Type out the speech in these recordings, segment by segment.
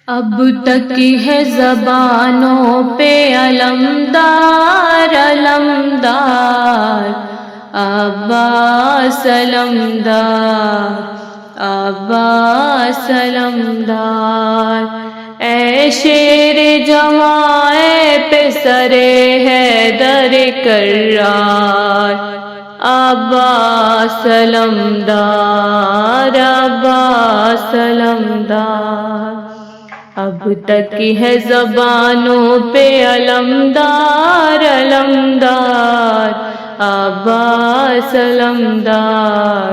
اب تک ہے زبانوں پہ علمدار علمدار، عباس علمدار عباس علمدار۔ اے شیر جواں اے پسر حیدر کرار، عباس علمدار عباس علمدار۔ اب تک ہے زبانوں پہ علمدار علمدار، عباس علمدار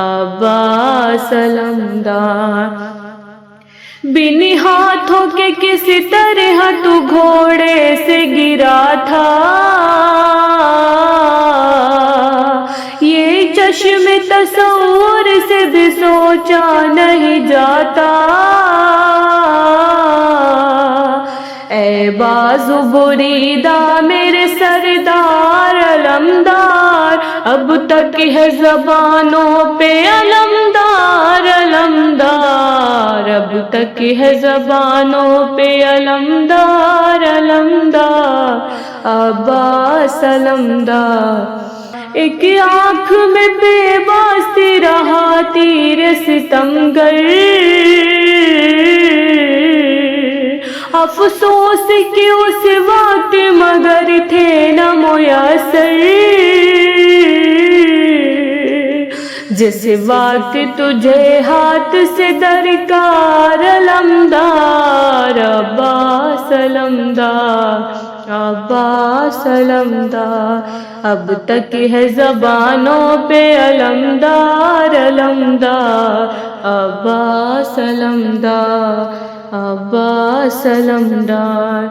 عباس علمدار۔ بن ہاتھوں کے کس طرح تو گھوڑے سے گرا تھا، یہ چشم تصور سے بھی سوچا نہیں جاتا۔ اے بازو بریدہ میرے سردار علمدار، اب تک ہے زبانوں پہ علمدار علمدار، اب تک ہے زبانوں پہ علمدار علمدار، عباس علمدار۔ ایک آنکھ میں بے باستی رہا تیر ستمگر، افسوس کہ اس وقت مگر تھے نہ میسر، جس وقت تجھے ہاتھ سے درکار علمدار، عباس علمدار عباس علمدار۔ اب تک ہے زبانوں پہ علمدار علمدار، عباس علمدار عباس علمدار۔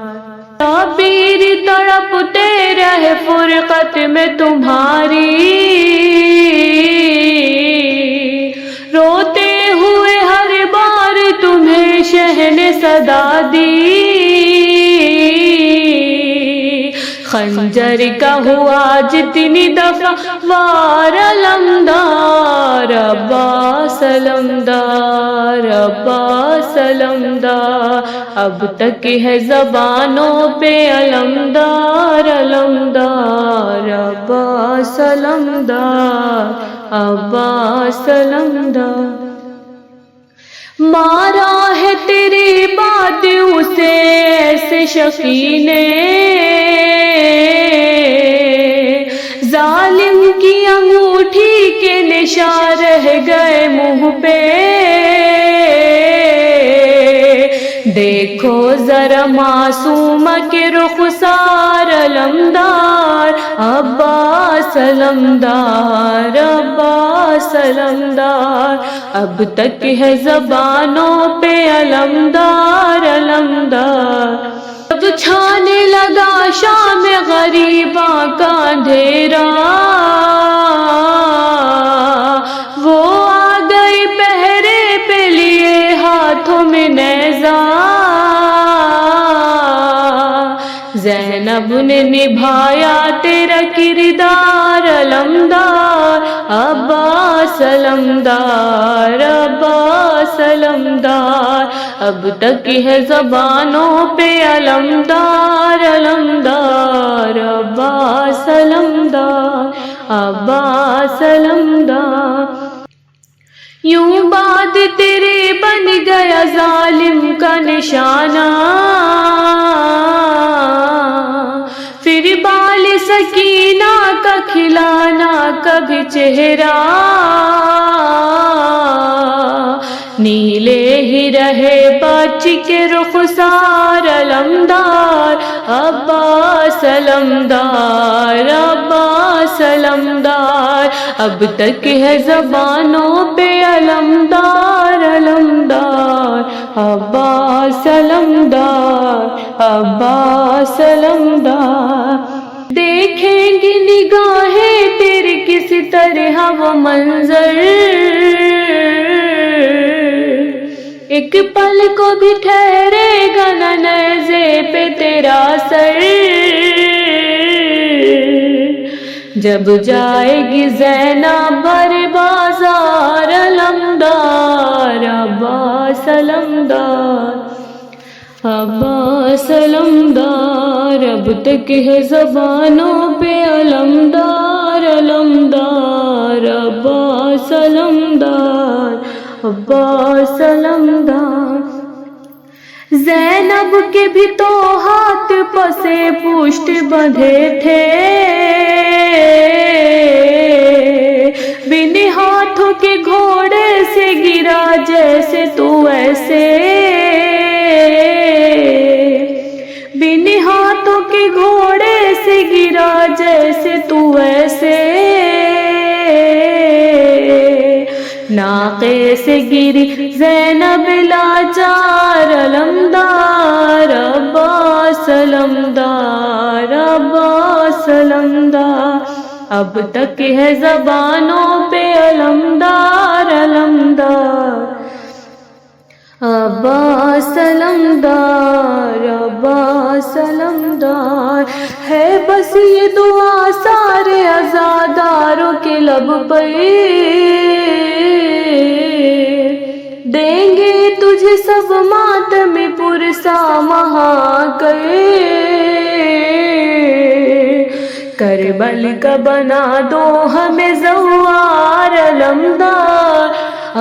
تعبیر تڑپتے رہے فرقت میں تمہاری، روتے ہوئے ہر بار تمہیں شہ نے صدا دی، خنجر کا ہوا جتنی دفعہ وار علمدار، عباس علمدار عباس علمدار۔ اب تک ہے زبانوں پہ علمدار علمدار، عباس علمدار عباس علمدار۔ مارا ہے تیری بات اسے ایسے شفیع نے، ظالم کی انگوٹھی کے نشان رہ گئے منہ پہ، دیکھو ذرا معصوم کے رخسار علمدار، عباس علمدار عباس علمدار۔ اب تک ہے زبانوں پہ علمدار علمدار، اب چھانے لگا شام غریباں کا اندھیرا، وہ آ گئی پہرے پہ لیے ہاتھوں میں نیزہ، زینب نے نبھایا تیرا کردار علمدار، عباس علمدار عباس علمدار۔ اب تک ہے زبانوں پہ علمدار علمدار، عباس علمدار عباس علمدار۔ یوں بعد تیرے بن گیا ظالم کا نشانہ، پھر بال سکینہ کا کھلانا کبھی چہرہ، نیلے ہی رہے بچ کے رخسار علمدار، عباس علمدار عباس علمدار۔ اب تک ہے زبانوں پہ علمدار علمدار، عباس علمدار عباس علمدار۔ دیکھیں گی نگاہیں تیری کس طرح وہ منظر، ایک پل کو بھی ٹھہرے گا نہ نیزے پہ تیرا سر، جب جائے گی زینب بر بازار علمدار عباس علمدار عباس علمدار، اب تک ہے زبانوں پہ علمدار علمدار، عباس علمدار عباس علمدار۔ زینب کے بھی تو ہاتھ پسے پشت بندھے تھے، بن ہاتھوں کے گھوڑے سے گرا جیسے تو ایسے، بن ہاتھوں کے گھوڑے سے گرا جیسے تو ایسے، ناقے سے گری زینب لاچار علمدار، عباس علمدار عباس علمدار، اب تک ہے زبانوں پہ علمدار علمدار، عباس علمدار عباس علمدار۔ ہے بس یہ دعا سارے عزاداروں کے لب پہ، دیں گے تجھے سب ماتم پرسا مہا کے، کربل کا بنا دو ہمیں زوار علمدار،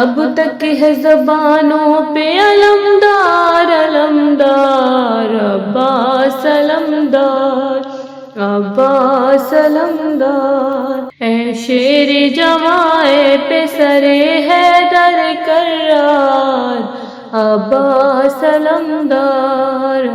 اب تک ہے زبانوں پہ علمدار علمدار، عباس علمدار عباس علمدار۔ اے شیر جوائے پہ سرے حیدر کرار، عباس علمدار